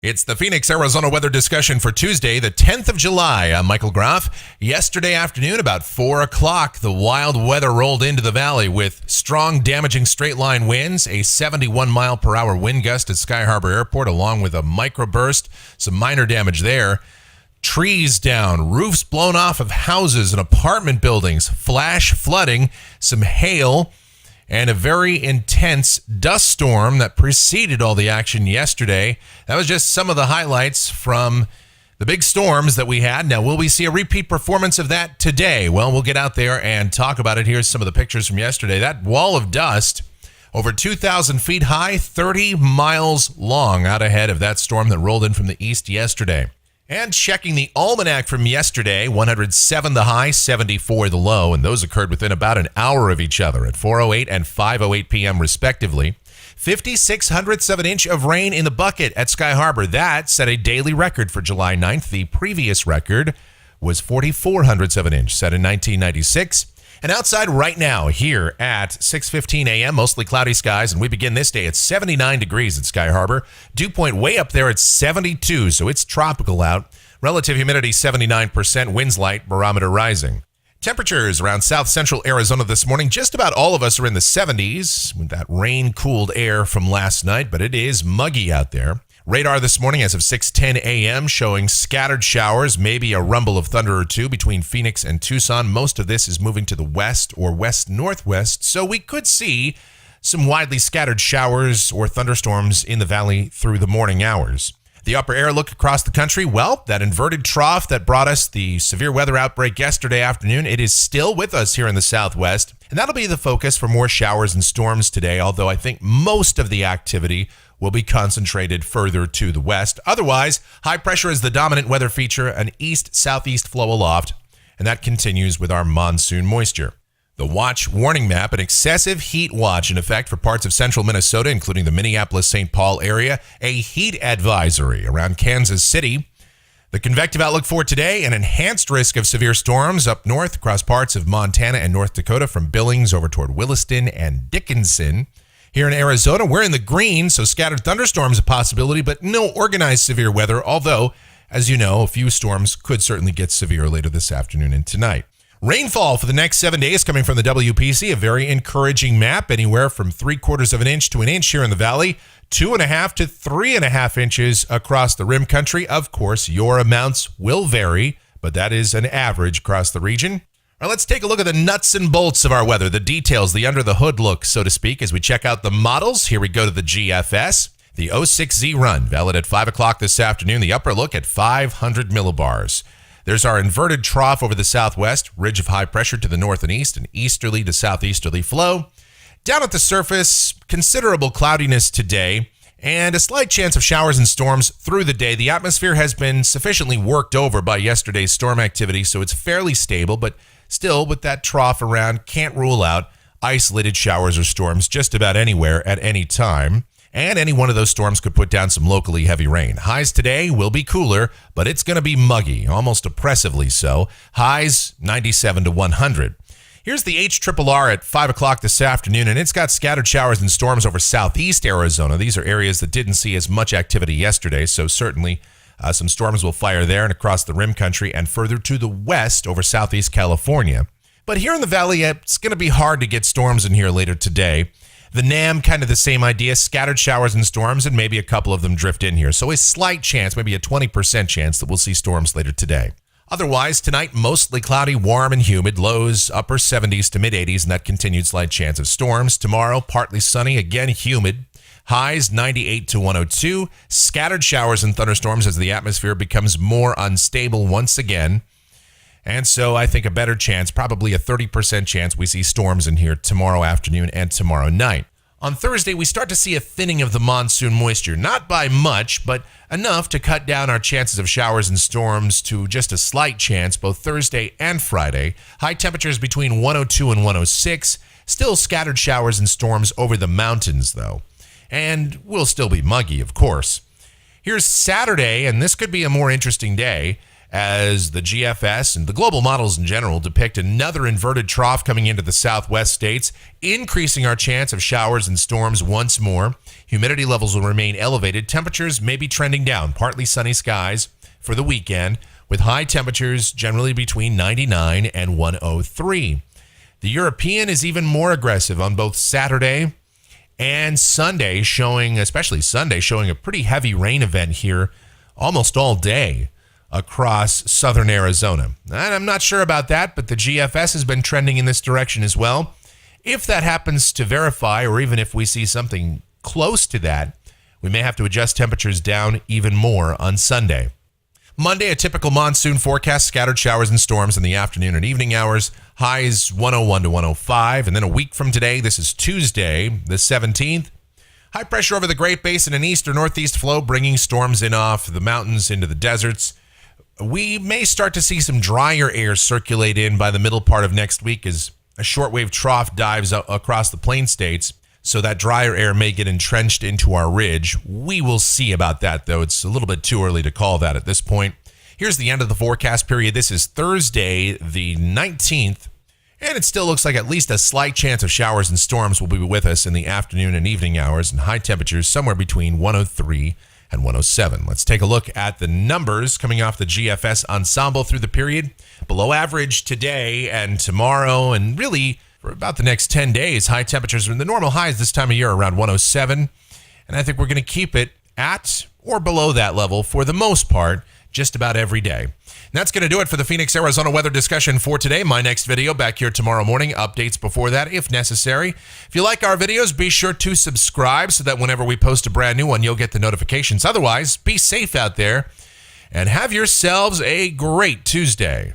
It's the Phoenix, Arizona weather discussion for Tuesday, the 10th of July. I'm Michael Groff. Yesterday afternoon, about 4 o'clock, the wild weather rolled into the valley with strong, damaging straight-line winds, a 71-mile-per-hour wind gust at Sky Harbor Airport, along with a microburst, some minor damage there. Trees down, roofs blown off of houses and apartment buildings, flash flooding, some hail, and a very intense dust storm that preceded all the action yesterday. That was just some of the highlights from the big storms that we had. Now, will we see a repeat performance of that today? Well, we'll get out there and talk about it. Here's some of the pictures from yesterday. That wall of dust, over 2,000 feet high, 30 miles long, out ahead of that storm that rolled in from the east yesterday. And checking the almanac from yesterday, 107 the high, 74 the low, and those occurred within about an hour of each other at 4:08 and 5:08 p.m. respectively. 56/100ths of an inch of rain in the bucket at Sky Harbor. That set a daily record for July 9th. The previous record was 44/100ths of an inch, set in 1996. And outside right now, here at 6:15 a.m., mostly cloudy skies, and we begin this day at 79 degrees at Sky Harbor. Dew point way up there at 72, so it's tropical out. Relative humidity 79%, winds light, barometer rising. Temperatures around south central Arizona this morning. Just about all of us are in the 70s with that rain-cooled air from last night, but it is muggy out there. Radar this morning as of 6:10 a.m. showing scattered showers, maybe a rumble of thunder or two between Phoenix and Tucson. Most of this is moving to the west or west-northwest, so we could see some widely scattered showers or thunderstorms in the valley through the morning hours. The upper air look across the country, well, that inverted trough that brought us the severe weather outbreak yesterday afternoon, it is still with us here in the southwest, and that'll be the focus for more showers and storms today, although I think most of the activity will be concentrated further to the west. Otherwise, high pressure is the dominant weather feature, an east-southeast flow aloft, and that continues with our monsoon moisture. The watch warning map, an excessive heat watch in effect for parts of central Minnesota, including the Minneapolis-St. Paul area, a heat advisory around Kansas City. The convective outlook for today, an enhanced risk of severe storms up north across parts of Montana and North Dakota from Billings over toward Williston and Dickinson. Here in Arizona, we're in the green, so scattered thunderstorms a possibility, but no organized severe weather, although, as you know, a few storms could certainly get severe later this afternoon and tonight. Rainfall for the next 7 days coming from the WPC, a very encouraging map, anywhere from 3/4 of an inch to an inch here in the valley, 2.5 to 3.5 inches across the rim country. Of course, your amounts will vary, but that is an average across the region. All right, let's take a look at the nuts and bolts of our weather, the details, the under the hood look, so to speak, as we check out the models. Here we go to the GFS. The 06Z run, valid at 5 o'clock this afternoon. The upper look at 500 millibars. There's our inverted trough over the southwest, ridge of high pressure to the north and east, an easterly to southeasterly flow. Down at the surface, considerable cloudiness today, and a slight chance of showers and storms through the day. The atmosphere has been sufficiently worked over by yesterday's storm activity, so it's fairly stable, but still, with that trough around, can't rule out isolated showers or storms just about anywhere at any time. And any one of those storms could put down some locally heavy rain. Highs today will be cooler, but it's going to be muggy, almost oppressively so. Highs 97 to 100. Here's the HRRR at 5 o'clock this afternoon, and it's got scattered showers and storms over southeast Arizona. These are areas that didn't see as much activity yesterday, so certainly some storms will fire there and across the rim country and further to the west over southeast California. But here in the valley, it's going to be hard to get storms in here later today. The NAM, kind of the same idea, scattered showers and storms, and maybe a couple of them drift in here. So a slight chance, maybe a 20% chance that we'll see storms later today. Otherwise, tonight, mostly cloudy, warm and humid, lows upper 70s to mid 80s, and that continued slight chance of storms. Tomorrow, partly sunny, again humid. Highs 98 to 102. Scattered showers and thunderstorms as the atmosphere becomes more unstable once again. And so I think a better chance, probably a 30% chance we see storms in here tomorrow afternoon and tomorrow night. On Thursday, we start to see a thinning of the monsoon moisture, not by much, but enough to cut down our chances of showers and storms to just a slight chance both Thursday and Friday. High temperatures between 102 and 106. Still scattered showers and storms over the mountains, though. And will still be muggy, of course. Here's Saturday, and this could be a more interesting day, as the GFS and the global models in general depict another inverted trough coming into the southwest states, increasing our chance of showers and storms once more. Humidity levels will remain elevated. Temperatures may be trending down, partly sunny skies for the weekend, with high temperatures generally between 99 and 103. The European is even more aggressive on both Saturday and Sunday, especially Sunday, showing a pretty heavy rain event here almost all day across southern Arizona. And I'm not sure about that, but the GFS has been trending in this direction as well. If that happens to verify, or even if we see something close to that, we may have to adjust temperatures down even more on Sunday. Monday, a typical monsoon forecast, scattered showers and storms in the afternoon and evening hours, highs 101 to 105. And then a week from today, this is Tuesday, the 17th, high pressure over the Great Basin and east or northeast flow, bringing storms in off the mountains into the deserts. We may start to see some drier air circulate in by the middle part of next week as a shortwave trough dives across the plain states. So that drier air may get entrenched into our ridge. We will see about that, though. It's a little bit too early to call that at this point. Here's the end of the forecast period. This is Thursday, the 19th, and it still looks like at least a slight chance of showers and storms will be with us in the afternoon and evening hours, and high temperatures somewhere between 103 and 107. Let's take a look at the numbers coming off the GFS ensemble through the period. Below average today and tomorrow, and really for about the next 10 days, high temperatures, the normal highs this time of year are around 107. And I think we're going to keep it at or below that level for the most part, just about every day. And that's going to do it for the Phoenix, Arizona weather discussion for today. My next video back here tomorrow morning. Updates before that if necessary. If you like our videos, be sure to subscribe so that whenever we post a brand new one, you'll get the notifications. Otherwise, be safe out there and have yourselves a great Tuesday.